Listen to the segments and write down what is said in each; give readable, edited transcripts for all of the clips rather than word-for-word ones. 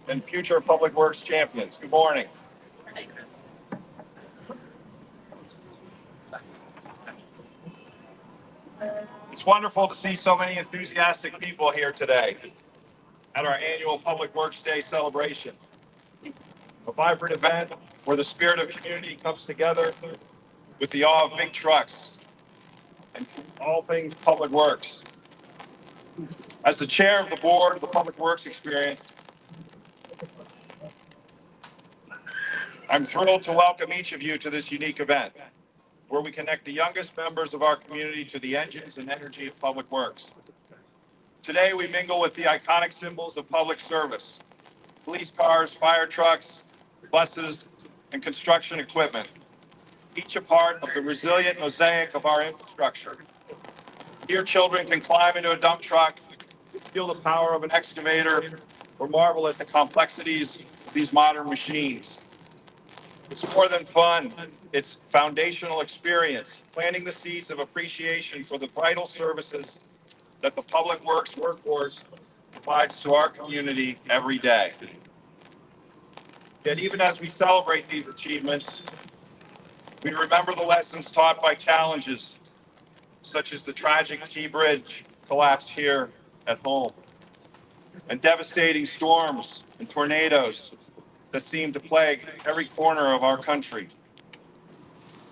and future Public Works champions. Good morning. It's wonderful to see so many enthusiastic people here today at our annual Public Works Day celebration. A vibrant event where the spirit of community comes together with the awe of big trucks and all things public works. As the chair of the board of the Public Works Experience, I'm thrilled to welcome each of you to this unique event, where we connect the youngest members of our community to the engines and energy of public works. Today, we mingle with the iconic symbols of public service: police cars, fire trucks, buses, and construction equipment, each a part of the resilient mosaic of our infrastructure. Here, children can climb into a dump truck, feel the power of an excavator, or marvel at the complexities of these modern machines. It's more than fun. It's foundational experience, planting the seeds of appreciation for the vital services that the public works workforce provides to our community every day. Yet even as we celebrate these achievements, we remember the lessons taught by challenges such as the tragic Key Bridge collapse here at home, and devastating storms and tornadoes that seem to plague every corner of our country.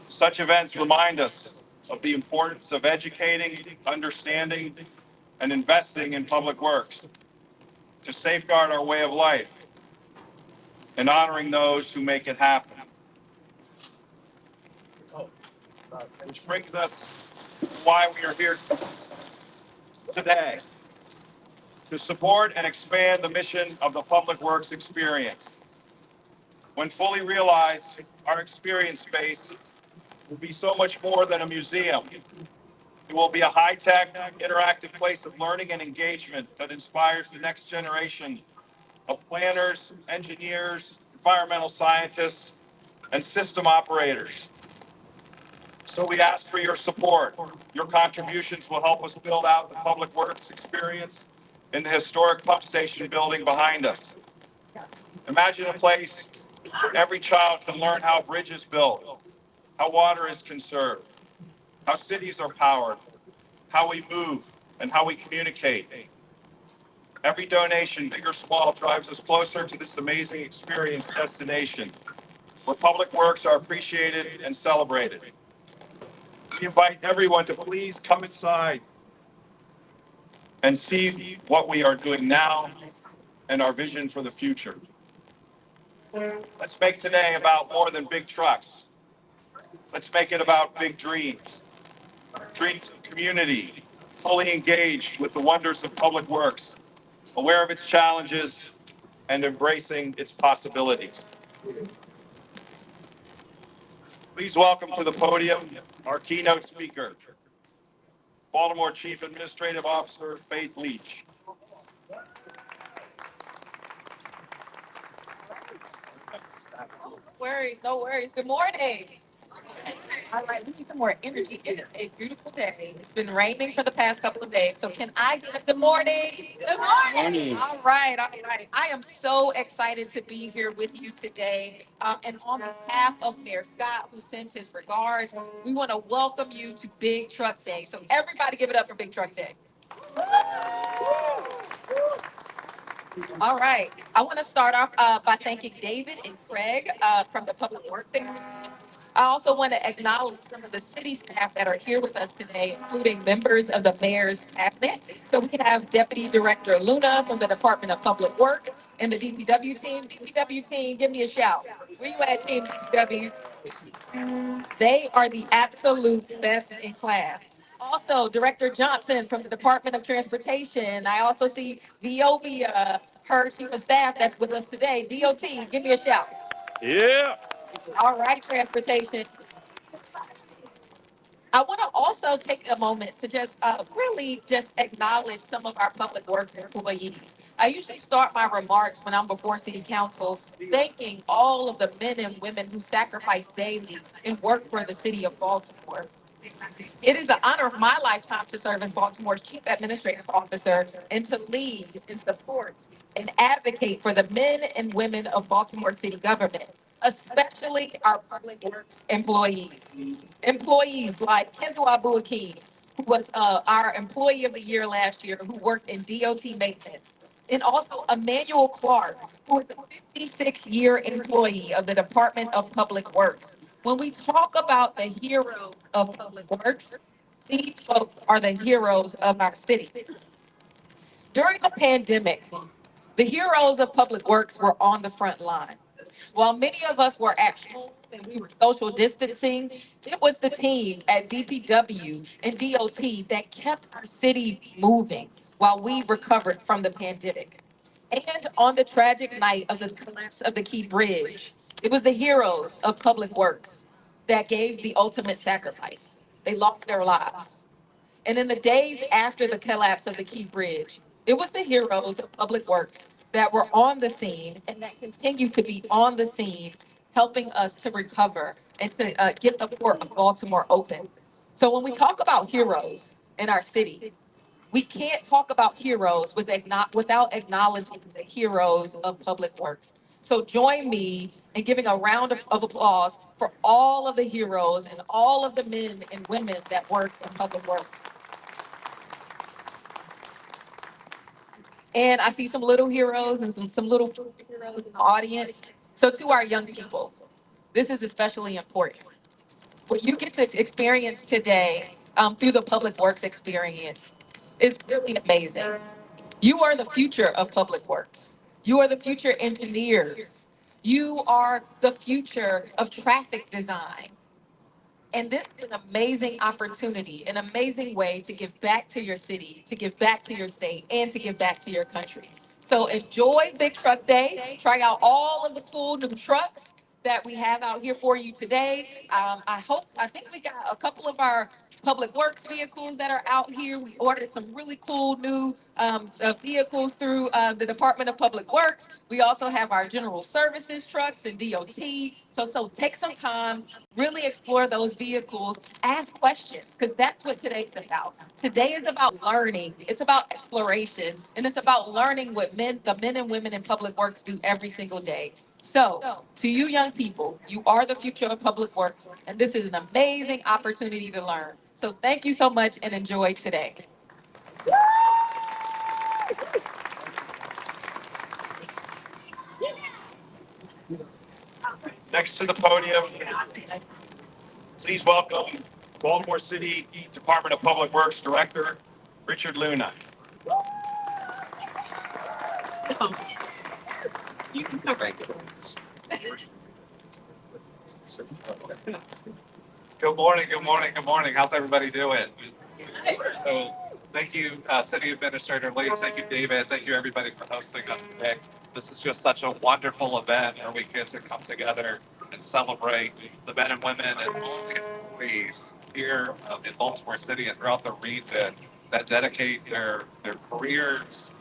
Such events remind us of the importance of educating, understanding, and investing in public works to safeguard our way of life and honoring those who make it happen. Which brings us to why we are here today: to support and expand the mission of the Public Works Experience. When fully realized, our experience space will be so much more than a museum. It will be a high-tech, interactive place of learning and engagement that inspires the next generation of planners, engineers, environmental scientists, and system operators. So we ask for your support. Your contributions will help us build out the Public Works Experience in the historic pump station building behind us. Imagine a place where every child can learn how a bridge is built, how water is conserved, how cities are powered, how we move, and how we communicate. Every donation, big or small, drives us closer to this amazing experience destination where public works are appreciated and celebrated. We invite everyone to please come inside and see what we are doing now and our vision for the future. Let's make today about more than big trucks. Let's make it about big dreams, dreams of community, fully engaged with the wonders of public works, aware of its challenges, and embracing its possibilities. Please welcome to the podium our keynote speaker, Baltimore Chief Administrative Officer Faith Leach. No worries, no worries. Good morning. All right, we need some more energy. It is a beautiful day. It's been raining for the past couple of days. So can I get a good morning? Good morning. All right, all right. I am so excited to be here with you today. And on behalf of Mayor Scott, who sends his regards, we want to welcome you to Big Truck Day. So everybody give it up for Big Truck Day. All right. I want to start off by thanking David and Craig from the Public Works Department. I also want to acknowledge some of the city staff that are here with us today, including members of the mayor's cabinet. So we have Deputy Director Luna from the Department of Public Works and the DPW team. DPW team, give me a shout. Where you at, team DPW? They are the absolute best in class. Also, Director Johnson from the Department of Transportation. I also see Veovia, her chief of staff that's with us today. DOT, give me a shout. Yeah. All right, transportation. I want to also take a moment to just really just acknowledge some of our public works employees. I usually start my remarks when I'm before city council, thanking all of the men and women who sacrifice daily and work for the city of Baltimore. It is the honor of my lifetime to serve as Baltimore's Chief Administrative Officer and to lead and support and advocate for the men and women of Baltimore City government, especially our public works employees. Employees like Kendall Abu-Akeem, who was our Employee of the Year last year, who worked in DOT maintenance, and also Emmanuel Clark, who is a 56-year employee of the Department of Public Works. When we talk about the heroes of public works, these folks are the heroes of our city. During the pandemic, the heroes of public works were on the front line. While many of us were at home and we were social distancing, it was the team at DPW and DOT that kept our city moving while we recovered from the pandemic. And on the tragic night of the collapse of the Key Bridge, it was the heroes of public works that gave the ultimate sacrifice. They lost their lives. And in the days after the collapse of the Key Bridge, it was the heroes of public works that were on the scene and that continue to be on the scene, helping us to recover and to get the port of Baltimore open. So when we talk about heroes in our city, we can't talk about heroes without acknowledging the heroes of public works. So join me in giving a round of applause for all of the heroes and all of the men and women that work in public works. And I see some little heroes and some little heroes in the audience. So to our young people, this is especially important. What you get to experience today through the public works experience is really amazing. You are the future of public works. You are the future engineers. You are the future of traffic design. And this is an amazing opportunity, an amazing way to give back to your city, to give back to your state, and to give back to your country. So enjoy Big Truck Day. Try out all of the cool new trucks that we have out here for you today. I think we got a couple of our public works vehicles that are out here. We ordered some really cool new vehicles through the Department of Public Works. We also have our general services trucks and DOT. So take some time, really explore those vehicles, ask questions, because that's what today's about. Today is about learning, it's about exploration, and it's about learning what the men and women in public works do every single day. So, to you young people, you are the future of public works, and this is an amazing opportunity to learn. So, thank you so much and enjoy today. Next to the podium, please welcome Baltimore City Department of Public Works Director Richard Luna. Good morning, good morning, good morning. How's everybody doing? So, thank you, City Administrator Lee. Thank you, David. Thank you, everybody, for hosting us today. This is just such a wonderful event where we get to come together and celebrate the men and women and all the employees here in Baltimore City and throughout the region that dedicate their careers,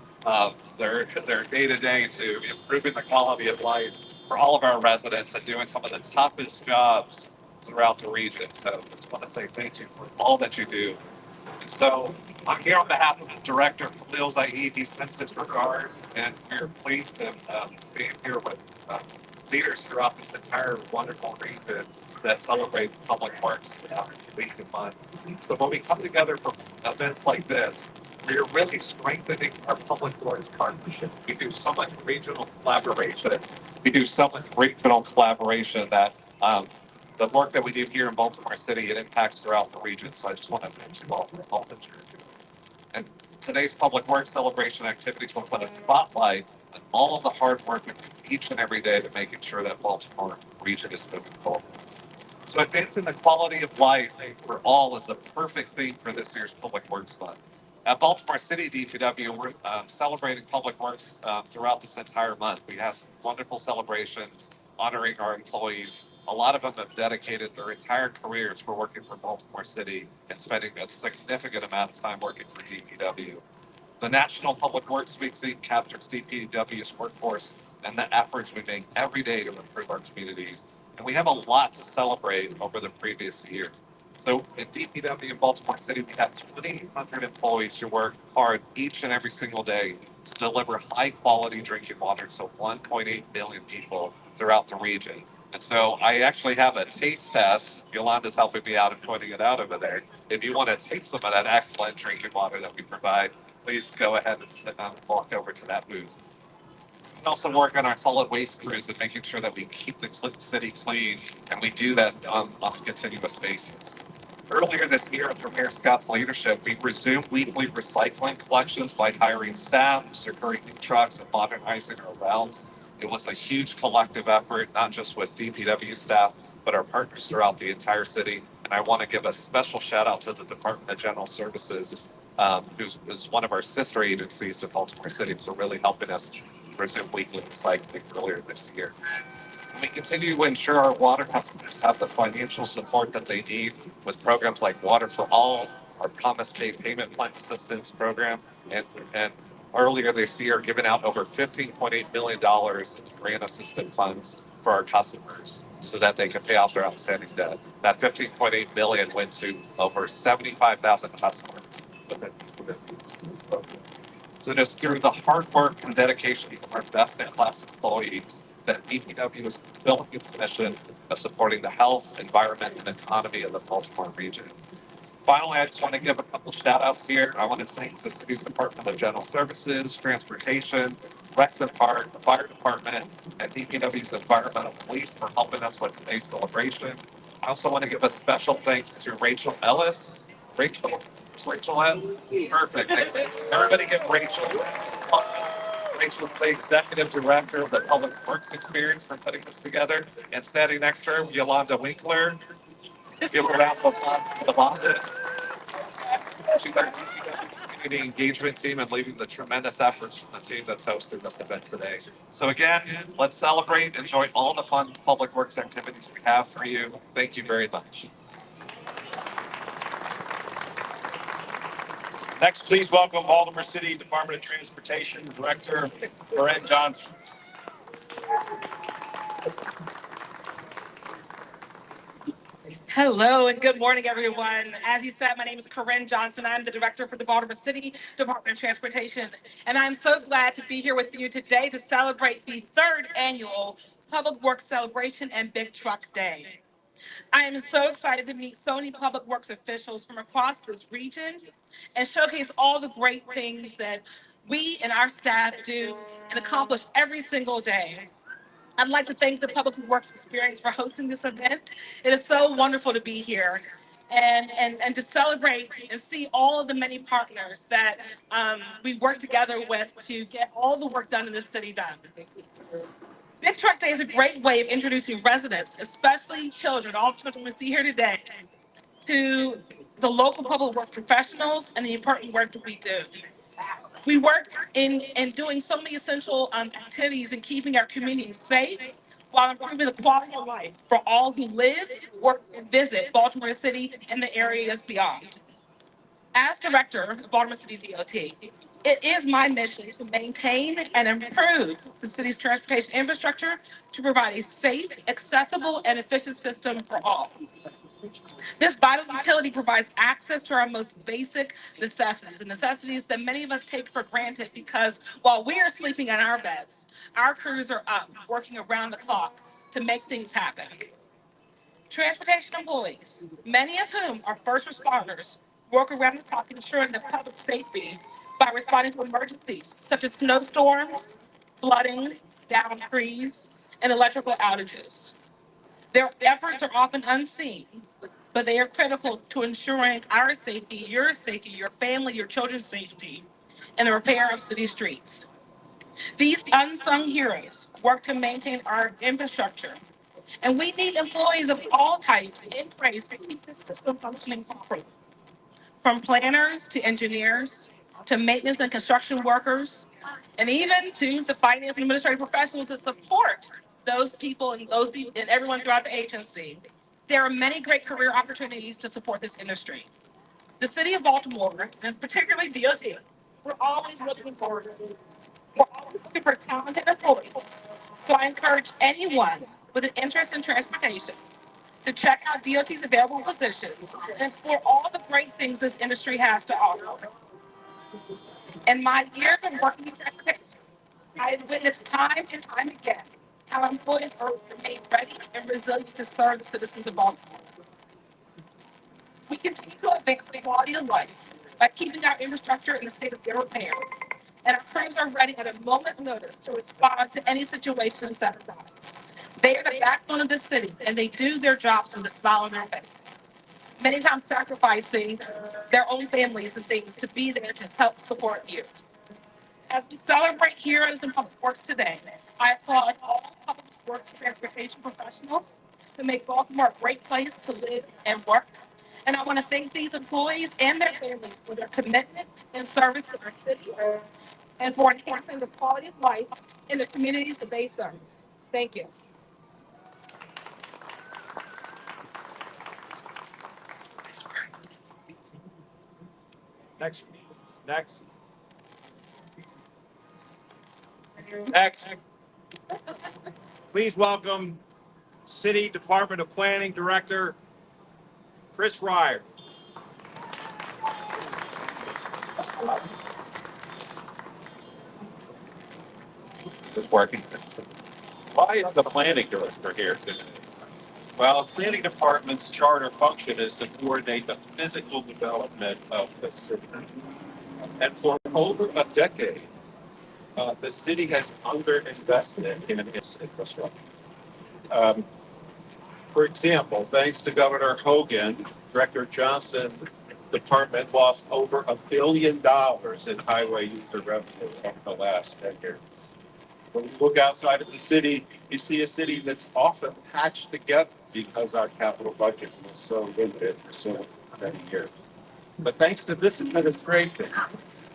their day-to-day to improving the quality of life for all of our residents and doing some of the toughest jobs throughout the region. So I just want to say thank you for all that you do. And so I'm here on behalf of the director, Khalil Zaid. He sends his regards, and we're pleased to be here with leaders throughout this entire wonderful region that celebrate public works week and month. So when we come together for events like this, we are really strengthening our public works partnership. We do so much regional collaboration. We do so much regional collaboration that the work that we do here in Baltimore City, it impacts throughout the region. So I just want to thank you all for all that you're doing. And today's public works celebration activities will put a spotlight on all of the hard work we do each and every day to making sure that Baltimore region is moving forward. So advancing the quality of life for all is the perfect theme for this year's Public Works Month. At Baltimore City DPW, we're celebrating public works throughout this entire month. We have some wonderful celebrations honoring our employees. A lot of them have dedicated their entire careers for working for Baltimore City and spending a significant amount of time working for DPW. The National Public Works Week theme captures DPW's workforce and the efforts we make every day to improve our communities. And we have a lot to celebrate over the previous year. So at DPW in Baltimore City, we have 2,800 employees who work hard each and every single day to deliver high quality drinking water to 1.8 billion people throughout the region. And so I actually have a taste test. Yolanda's helping me out and pointing it out over there. If you want to taste some of that excellent drinking water that we provide, please go ahead and sit down and walk over to that booth. We also work on our solid waste crews and making sure that we keep the city clean, and we do that on a continuous basis. Earlier this year, under Mayor Scott's leadership, we resumed weekly recycling collections by hiring staff, securing new trucks, and modernizing our routes. It was a huge collective effort, not just with DPW staff, but our partners throughout the entire city. And I want to give a special shout out to the Department of General Services, who's one of our sister agencies in Baltimore City, for really helping us resume weekly recycling earlier this year. And we continue to ensure our water customers have the financial support that they need with programs like Water for All, our Promise Pay Payment Plan Assistance Program, and earlier this year, giving out over $15.8 million in grant assistance funds for our customers so that they can pay off their outstanding debt. That 15.8 million went to over 75,000 customers within this program. So it is through the hard work and dedication of our best in class employees that DPW is fulfilling its mission of supporting the health, environment, and economy of the Baltimore region. Finally, I just want to give a couple shout outs here. I want to thank the city's Department of General Services, Transportation, Rex and Park, the Fire Department, and DPW's Environmental Police for helping us with today's celebration. I also want to give a special thanks to Rachel Ellis. Rachel, is Rachel at? Perfect. Thanks. Everybody give Rachel. Rachel's the executive director of the Public Works Experience for putting this together. And standing next to her, Yolanda Winkler. Give a round of applause to Yolanda. She's our community engagement team and leading the tremendous efforts from the team that's hosting this event today. So again, let's celebrate, enjoy all the fun public works activities we have for you. Thank you very much. Next, please welcome Baltimore City Department of Transportation Director Corren Johnson. Hello and good morning, everyone. As you said, my name is Corren Johnson. I'm the director for the Baltimore City Department of Transportation, and I'm so glad to be here with you today to celebrate the third annual Public Works Celebration and Big Truck Day. I am so excited to meet so many public works officials from across this region and showcase all the great things that we and our staff do and accomplish every single day. I'd like to thank the Public Works Experience for hosting this event. It is so wonderful to be here and to celebrate and see all of the many partners that we work together with to get all the work done in this city done. Big Truck Day is a great way of introducing residents, especially children, all children we see here today, to the local public works professionals and the important work that we do. We work in doing so many essential activities and keeping our communities safe while improving the quality of life for all who live, work, and visit Baltimore City and the areas beyond. As director of Baltimore City DOT, it is my mission to maintain and improve the city's transportation infrastructure to provide a safe, accessible, and efficient system for all. This vital utility provides access to our most basic necessities, the necessities that many of us take for granted because while we are sleeping in our beds, our crews are up working around the clock to make things happen. Transportation employees, many of whom are first responders, work around the clock ensuring the public safety by responding to emergencies such as snowstorms, flooding, downed trees, and electrical outages. Their efforts are often unseen, but they are critical to ensuring our safety, your family, your children's safety, and the repair of city streets. These unsung heroes work to maintain our infrastructure, and we need employees of all types in place to keep the system functioning properly. From planners to engineers to maintenance and construction workers, and even to the finance and administrative professionals that support those people and everyone throughout the agency. There are many great career opportunities to support this industry. The city of Baltimore, and particularly DOT, we're always looking forward. We're always looking for talented employees. So I encourage anyone with an interest in transportation to check out DOT's available positions and explore all the great things this industry has to offer. In my years of working in transportation, I have witnessed time and time again how employees are remain ready and resilient to serve the citizens of Baltimore. We continue to advance the quality of life by keeping our infrastructure in a state of good repair, and our crews are ready at a moment's notice to respond to any situations that arise. They are the backbone of the city, and they do their jobs with a smile on their face, many times sacrificing their own families and things to be there to help support you. As we celebrate heroes in public works today, I applaud all public works transportation professionals who make Baltimore a great place to live and work. And I want to thank these employees and their families for their commitment and service to our city and for enhancing the quality of life in the communities that they serve. Thank you. Next. Next. Next. Please welcome City Department of Planning Director Chris Ryer. It's working. Why is the planning director here today? Well, the planning department's charter function is to coordinate the physical development of the city. And for over a decade, the city has underinvested in its infrastructure. Um, for example, thanks to Governor Hogan, Director Johnson department lost over $1 billion in highway user revenue over the last 10 years. When you look outside of the city, you see a city that's often patched together because our capital budget was so limited for so many years. But thanks to this administration,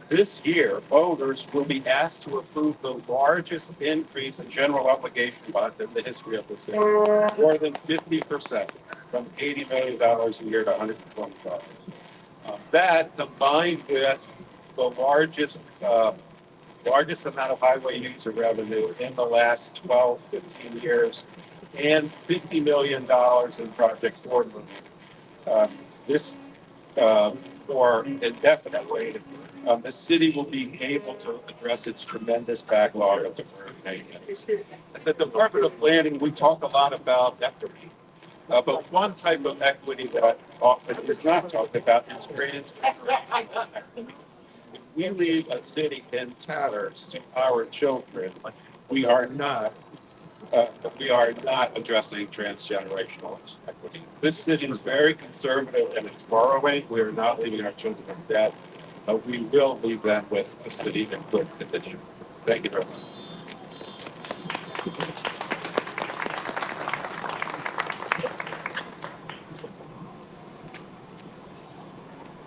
this year, voters will be asked to approve the largest increase in general obligation bonds in the history of the city, more than 50%, from $80 million a year to $125. That, combined with the largest amount of highway user revenue in the last 12, 15 years, and $50 million in projects forward moving. This for indefinitely, the city will be able to address its tremendous backlog of deferred maintenance. At the Department of Planning, we talk a lot about equity. But one type of equity that often is not talked about is transgenerational equity. If we leave a city in tatters to our children, we are not addressing transgenerational equity. This city is very conservative in its borrowing. We are not leaving our children in debt, but we will leave them with a city in good condition. Thank you very much.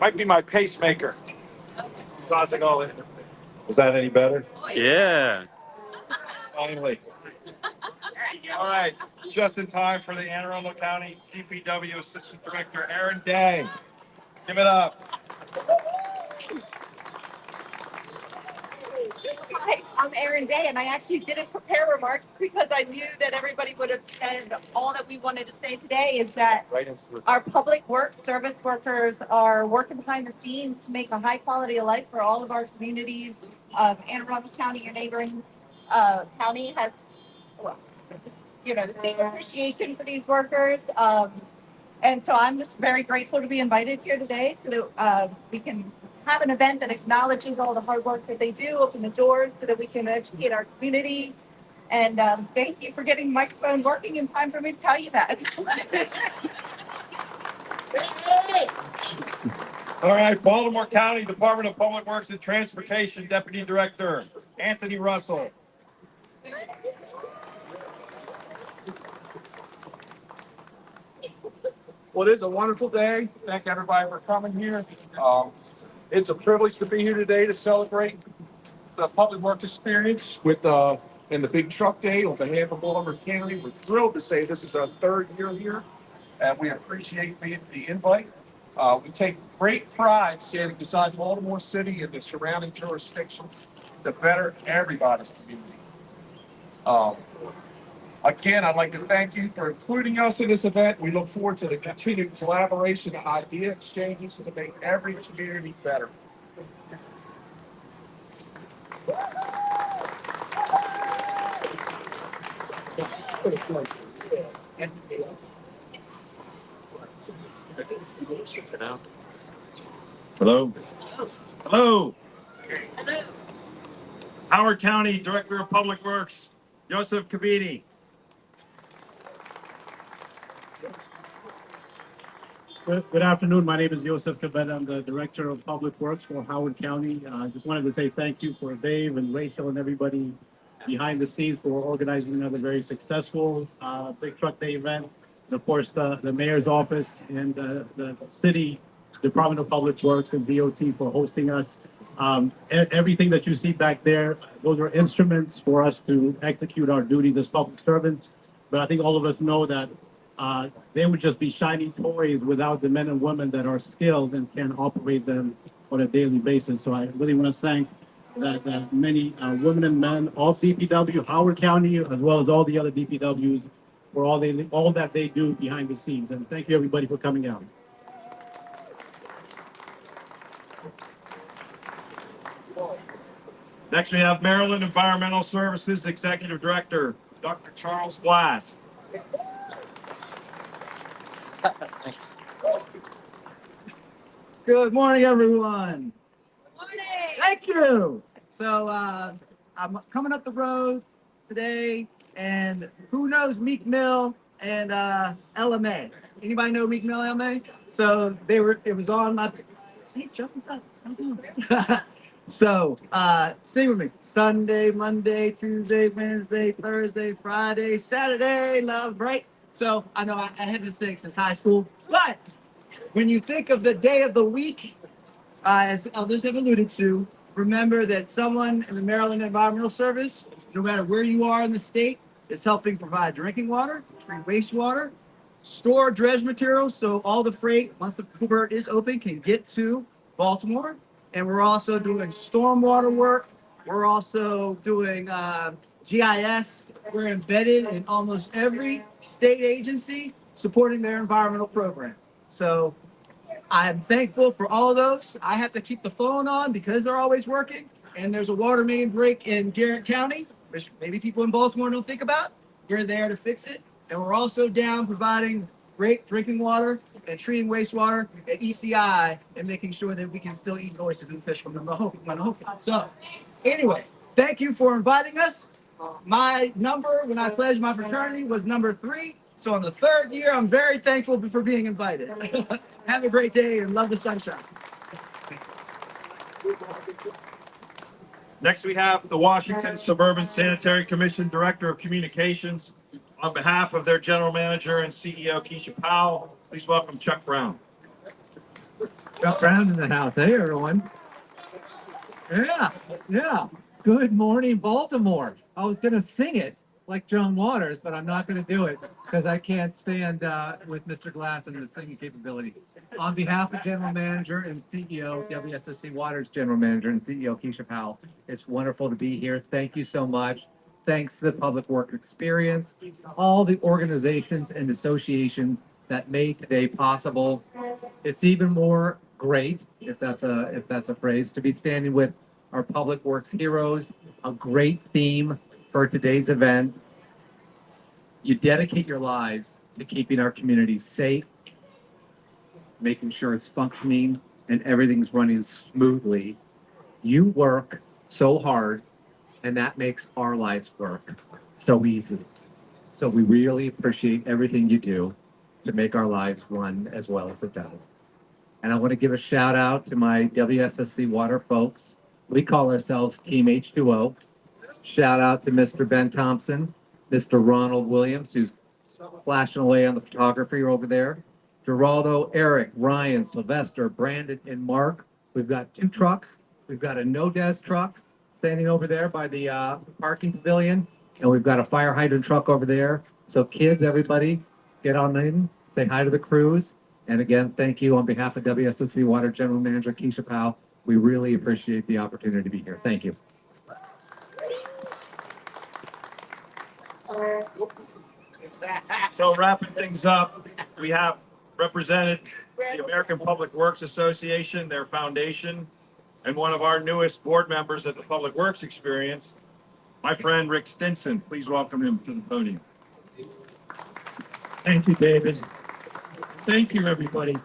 Might be my pacemaker. Tossing all in. Is that any better? Yeah. Finally. All right, just in time for the Anne Arundel County DPW Assistant Director, Aaron Day. Give it up. Hi, I'm Erin Day, and I actually didn't prepare remarks because I knew that everybody would have said all that we wanted to say today is that our public works service workers are working behind the scenes to make a high quality of life for all of our communities. Anne Arundel County, your neighboring county, has, well, the same appreciation for these workers. And so I'm just very grateful to be invited here today so that we can have an event that acknowledges all the hard work that they do, open the doors so that we can educate our community. And thank you for getting the microphone working in time for me to tell you that. All right, Baltimore County Department of Public Works and Transportation Deputy Director, Anthony Russell. Well, it is a wonderful day. Thank everybody for coming here. It's a privilege to be here today to celebrate the public works experience with in the Big Truck Day on behalf of Baltimore County. We're thrilled to say this is our third year here, and we appreciate the invite. We take great pride standing beside Baltimore City and the surrounding jurisdictions to better everybody's community. Again, I'd like to thank you for including us in this event. We look forward to the continued collaboration and idea exchanges to make every community better. Hello. Hello. Howard County Director of Public Works, Joseph Kabidi. Good afternoon. My name is Joseph Cabeda. I'm the Director of Public Works for Howard County. I just wanted to say thank you for Dave and Rachel and everybody behind the scenes for organizing another very successful Big Truck Day event. And of course, the mayor's office and the city Department of Public Works and DOT for hosting us. Everything that you see back there, those are instruments for us to execute our duties as public servants. But I think all of us know that they would just be shiny toys without the men and women that are skilled and can operate them on a daily basis. So I really want to thank that many women and men of DPW, Howard County, as well as all the other DPWs for all that they do behind the scenes. And thank you everybody for coming out. Next, we have Maryland Environmental Services Executive Director, Dr. Charles Glass. Good morning, everyone. Good morning. Thank you. So I'm coming up the road today, and who knows Meek Mill and LMA? Anybody know Meek Mill, LMA? So it was on my. Hey, check this out. So sing with me. Sunday, Monday, Tuesday, Wednesday, Thursday, Friday, Saturday, love, right? So I know I had to sing since high school, but when you think of the day of the week, as others have alluded to, remember that someone in the Maryland Environmental Service, no matter where you are in the state, is helping provide drinking water, treat wastewater, store dredge materials, so all the freight, once the port is open, can get to Baltimore. And we're also doing stormwater work. We're also doing GIS. We're embedded in almost every state agency supporting their environmental program. So I'm thankful for all of those. I have to keep the phone on because they're always working. And there's a water main break in Garrett County, which maybe people in Baltimore don't think about. We're there to fix it. And we're also down providing great drinking water and treating wastewater at ECI and making sure that we can still eat oysters and fish from the Mahoka. So anyway, thank you for inviting us. My number when I pledged my fraternity was number 3. So on the 3rd year, I'm very thankful for being invited. Have a great day and love the sunshine. Next, we have the Washington Suburban Sanitary Commission Director of Communications. On behalf of their General Manager and CEO, Keisha Powell, please welcome Chuck Brown. Chuck Brown in the house. Hey, everyone. Yeah. Good morning, Baltimore. I was going to sing it like Joan Waters, but I'm not going to do it because I can't stand with Mr. Glass and the singing capability. On behalf of General Manager and CEO, WSSC Waters General Manager and CEO Keisha Powell, it's wonderful to be here. Thank you so much. Thanks to the Public Work Experience, all the organizations and associations that made today possible. It's even more great, if that's a phrase, to be standing with our Public Works heroes. A great theme for today's event. You dedicate your lives to keeping our community safe, making sure it's functioning and everything's running smoothly. You work so hard, and that makes our lives work so easy. So we really appreciate everything you do to make our lives run as well as it does. And I want to give a shout out to my WSSC Water folks. We call ourselves Team H2O. Shout out to Mr. Ben Thompson, Mr. Ronald Williams, who's flashing away on the photography over there. Geraldo, Eric, Ryan, Sylvester, Brandon, and Mark. We've got 2 trucks. We've got a no-des truck standing over there by the parking pavilion, and we've got a fire hydrant truck over there. So kids, everybody, get on in, say hi to the crews. And again, thank you on behalf of WSSC Water General Manager Keisha Powell. We really appreciate the opportunity to be here. Thank you. So wrapping things up, we have represented the American Public Works Association, their foundation, and one of our newest board members at the Public Works Experience, my friend Rick Stinson. Please welcome him to the podium. Thank you, David. Thank you, everybody.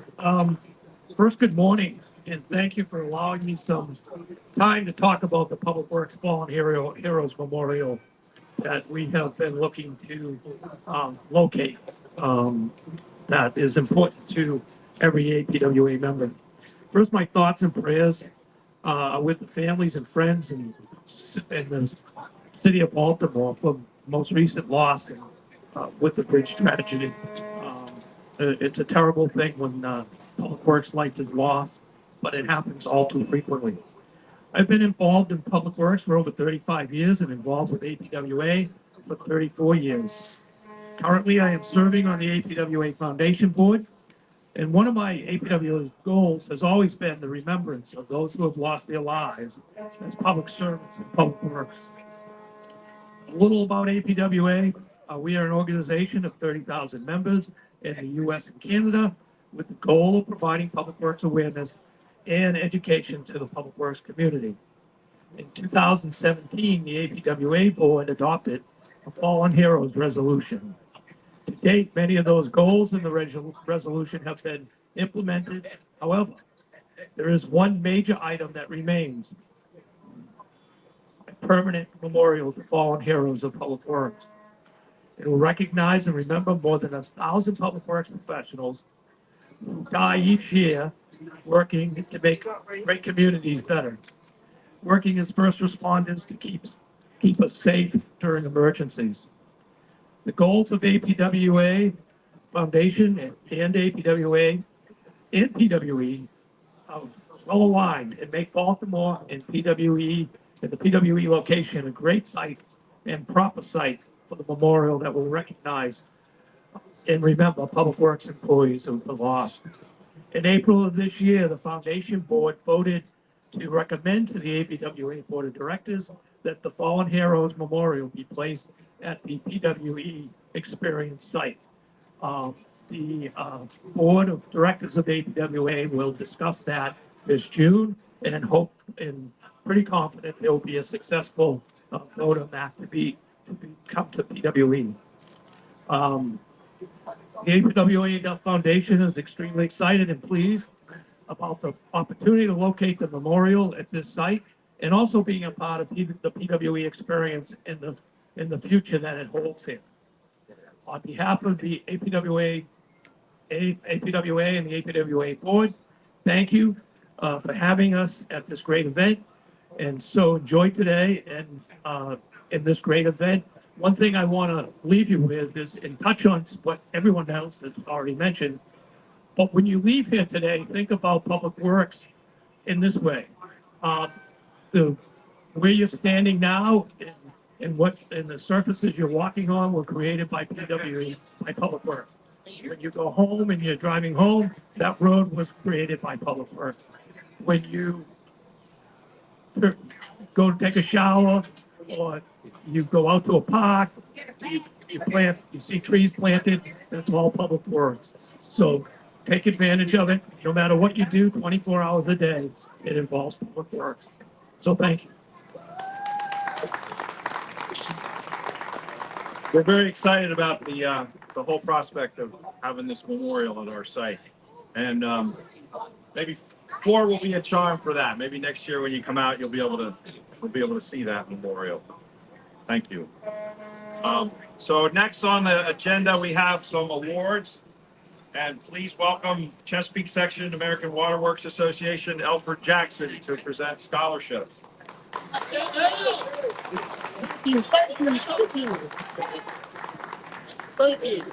First, good morning, and thank you for allowing me some time to talk about the Public Works Fallen Heroes Memorial that we have been looking to locate. That is important to every APWA member. First, my thoughts and prayers with the families and friends and the city of Baltimore for most recent loss with the bridge tragedy. It's a terrible thing when public works life is lost, but it happens all too frequently. I've been involved in public works for over 35 years and involved with APWA for 34 years. Currently, I am serving on the APWA Foundation Board, and one of my APWA goals has always been the remembrance of those who have lost their lives as public servants in public works. A little about APWA. We are an organization of 30,000 members in the US and Canada with the goal of providing public works awareness and education to the public works community. In 2017, the APWA board adopted a Fallen Heroes resolution. To date, many of those goals in the resolution have been implemented. However, there is one major item that remains: a permanent memorial to fallen heroes of public works. It will recognize and remember more than 1,000 public works professionals who die each year working to make great communities better, working as first responders to keep us safe during emergencies. The goals of APWA Foundation and APWA and PWE are well aligned and make Baltimore and PWE and the PWE location a great site and proper site for the memorial that will recognize and remember public works employees who were lost. In April of this year, the foundation board voted to recommend to the APWA Board of Directors that the Fallen Heroes Memorial be placed at the PWE Experience site. The Board of Directors of APWA will discuss that this June and hope and pretty confident there will be a successful vote on that to come to PWE. The APWA Foundation is extremely excited and pleased about the opportunity to locate the memorial at this site and also being a part of the PWE experience in the future that it holds here. On behalf of the APWA and the APWA board, thank you for having us at this great event, and so enjoy today and in this great event. One thing I want to leave you with is and touch on what everyone else has already mentioned. But when you leave here today, think about public works in this way. The where you're standing now and the surfaces you're walking on were created by PWE, by Public Works. When you go home and you're driving home, that road was created by Public Works. When you go to take a shower or you go out to a park, you see trees planted, that's all Public Works. So take advantage of it. No matter what you do, 24 hours a day, it involves Public Works. So thank you. We're very excited about the whole prospect of having this memorial at our site, and maybe floor will be a charm for that. Maybe next year when you come out, you'll be able to see that memorial. Thank you. So next on the agenda, we have some awards, and please welcome Chesapeake Section American Waterworks Association Elford Jackson to present scholarships. Thank you.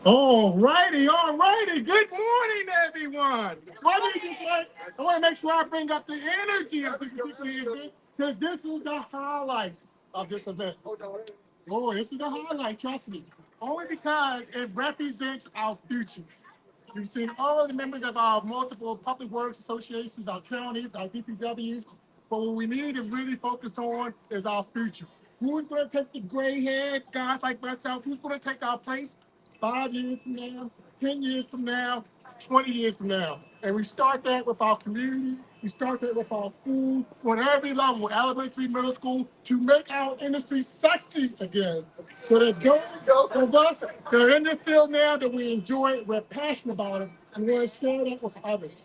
All righty. Good morning, everyone. I want to make sure I bring up the energy of this particular event because this is the highlight of this event. Oh, this is the highlight, trust me. Only because it represents our future. We've seen all of the members of our multiple public works associations, our counties, our DPWs. But what we need to really focus on is our future. Who's going to take the gray haired guys like myself? Who's going to take our place 5 years from now, 10 years from now, 20 years from now? And we start that with our community. We start that with our school, on every level, elementary, middle school, to make our industry sexy again. So that those of us that are in this field now, that we enjoy it, we're passionate about it, and we want to share that with others.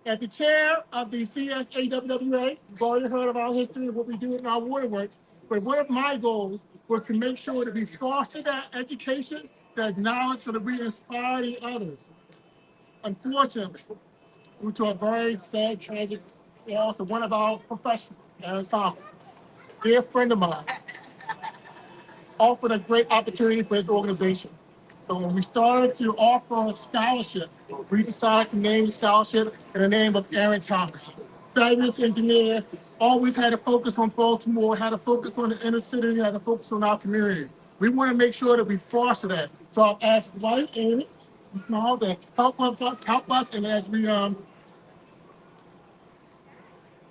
As the chair of the CSAWWA, you've already heard of our history of what we do in our waterworks, but one of my goals was to make sure that we foster that education, that knowledge, so that we inspire the others. Unfortunately, due to a very sad, tragic loss of one of our professionals, Aaron Thomas, a dear friend of mine, offered a great opportunity for his organization. So when we started to offer scholarships, we decided to name the scholarship in the name of Aaron Thomas. Fabulous engineer, always had a focus on Baltimore, had a focus on the inner city, had a focus on our community. We want to make sure that we foster that. So I've asked White and Small to help us, and as we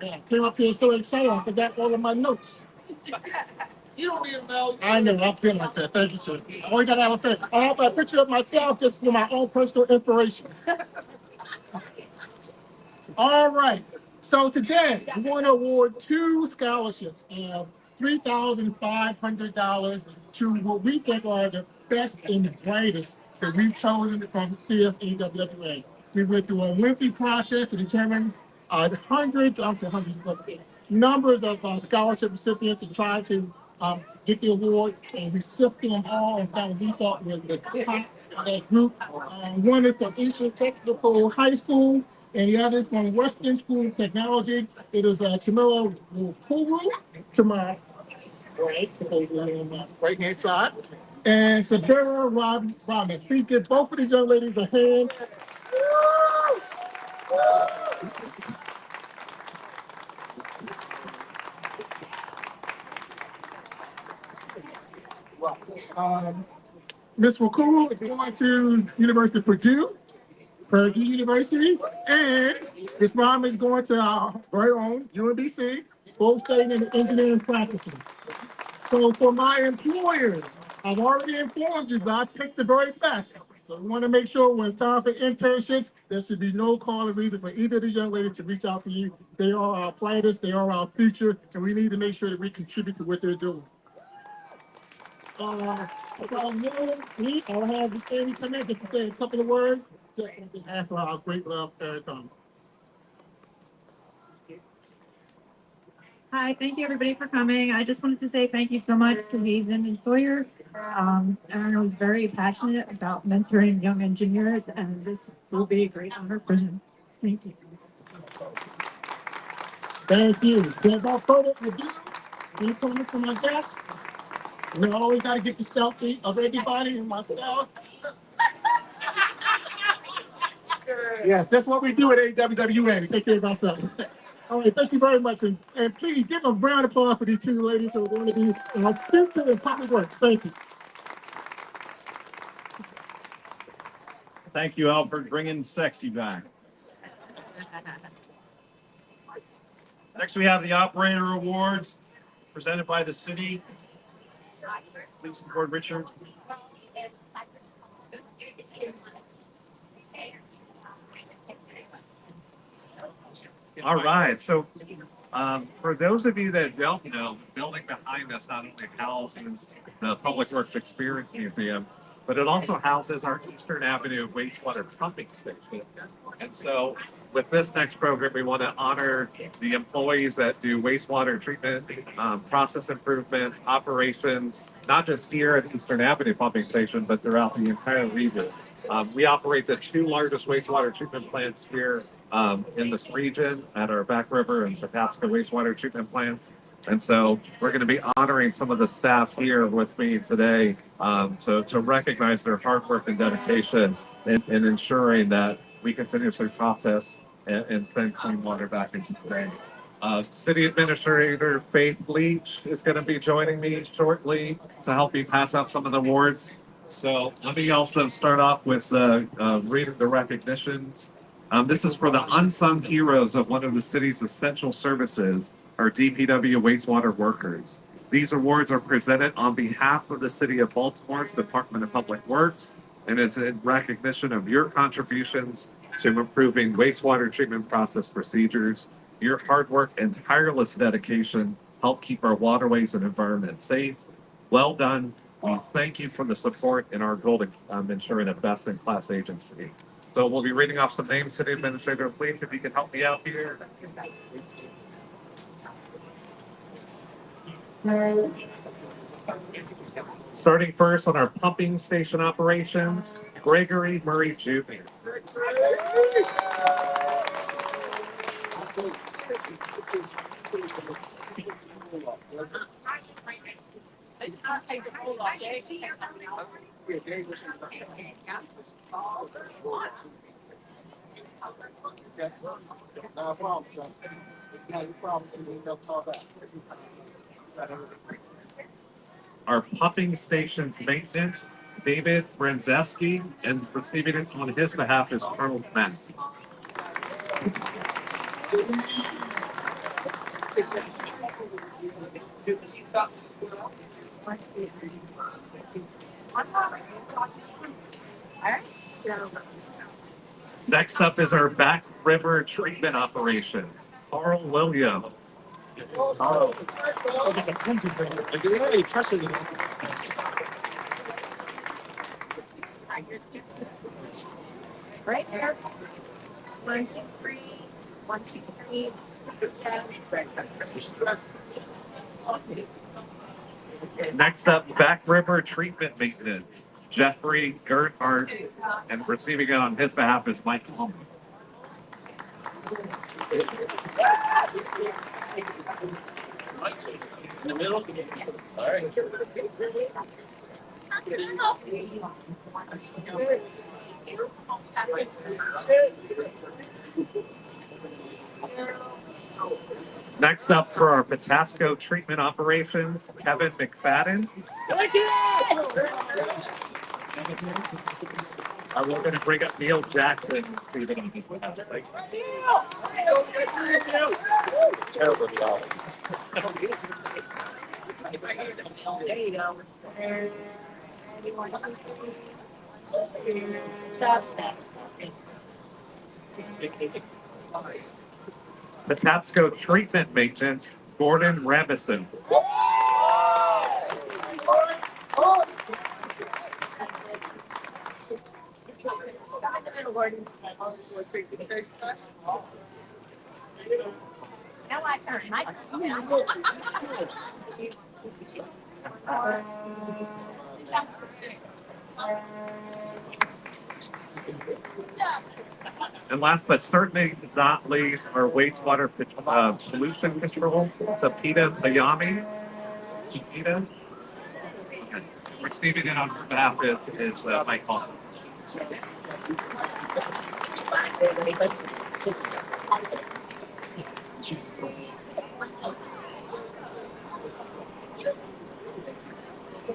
came up here so excited, I forgot all of my notes. You don't even know. I know, I feel like that. Thank you, sir. I always gotta have a fit. I have a picture of myself just for my own personal inspiration. All right. So today we're going to award 2 scholarships of $3,500 to what we think are the best and brightest that we've chosen from CSAWWA. We went through a lengthy process to determine but numbers of scholarship recipients and try to get the award. And we sifted them all and found what we thought was the tops of that group. One is from Eastern Technical High School, and the other from Western School of Technology. It is Chamilla Wukuru to my right hand side, and Sabira Rahman. Please give both of these young ladies a hand. Ms. Wukuru is going to University of Purdue University, and Ms. Rahman is going to our very own UMBC, both studying in engineering practices. So for my employers, I've already informed you, but I picked the very best. So we want to make sure when it's time for internships, there should be no call or reason for either of these young ladies to reach out to you. They are our brightest, they are our future, and we need to make sure that we contribute to what they're doing. I'll have Amy come in just to say a couple of words, just on behalf of our great love, Eric Thomas. Hi, thank you everybody for coming. I just wanted to say thank you so much to Hazen and Sawyer. Aaron was very passionate about mentoring young engineers, and this will be a great honor for him. Thank you. Thank you. Without further ado, any comments from my guests? We always got to get the selfie of everybody and myself. Yes, that's what we do at AWWA. We take care of ourselves. All right, thank you very much. And please give a round of applause for these 2 ladies who are going to be in our future in public works. Thank you. Thank you, Alfred, bringing sexy back. Next, we have the Operator Awards presented by the city. Please support Richard. All right, so for those of you that don't know, the building behind us not only houses the Public Works Experience Museum, but it also houses our Eastern Avenue wastewater pumping station. And so with this next program, we want to honor the employees that do wastewater treatment, process improvements, operations, not just here at Eastern Avenue Pumping Station, but throughout the entire region. We operate the 2 largest wastewater treatment plants here in this region at our Back River and Patapsco wastewater treatment plants. And so we're going to be honoring some of the staff here with me today to recognize their hard work and dedication in ensuring that we continuously process and send clean water back into the drain. City Administrator Faith Leach is going to be joining me shortly to help me pass out some of the awards. So let me also start off with reading the recognitions. This is for the unsung heroes of one of the city's essential services, our DPW wastewater workers. These awards are presented on behalf of the City of Baltimore's Department of Public Works and is in recognition of your contributions to improving wastewater treatment process procedures. Your hard work and tireless dedication help keep our waterways and environment safe. Well done. We thank you for the support in our goal to ensuring a best-in-class agency. So we'll be reading off some names. City Administrator, please, if you can help me out here. Starting first on our pumping station operations, Gregory Murray Jr. No problem, son. No problem. They'll call back. Our pumping station's maintenance, David Brzezinski, and receiving it on his behalf is Colonel Matt. Next up is our Back River treatment operation, Carl Williams. Carl. Right there. 1, 2, 3. 1, 2, 3. Next up, Back River treatment maintenance, Jeffrey Gerhardt, and receiving it on his behalf is Mike Holman. In the middle? All right. Next up for our Patasco treatment operations, Kevin McFadden. We're going to bring up Neil Jackson and Stephen on his behalf. Terrible job. There you go. Patasco treatment maintenance, Gordon Rabison. Now I turn. And last but certainly not least, our wastewater solution control, Sapita Bayami. Sapita. Receiving it on her behalf is Mike Holland.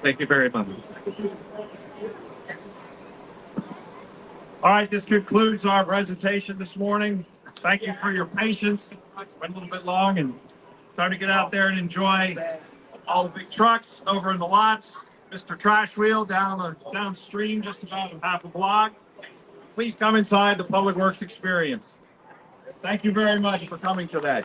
Thank you very much. All right, this concludes our presentation this morning. Thank you for your patience. Went a little bit long and time to get out there and enjoy all the big trucks over in the lots. Mr. Trash Wheel downstream, just about half a block. Please come inside the Public Works Experience. Thank you very much for coming today.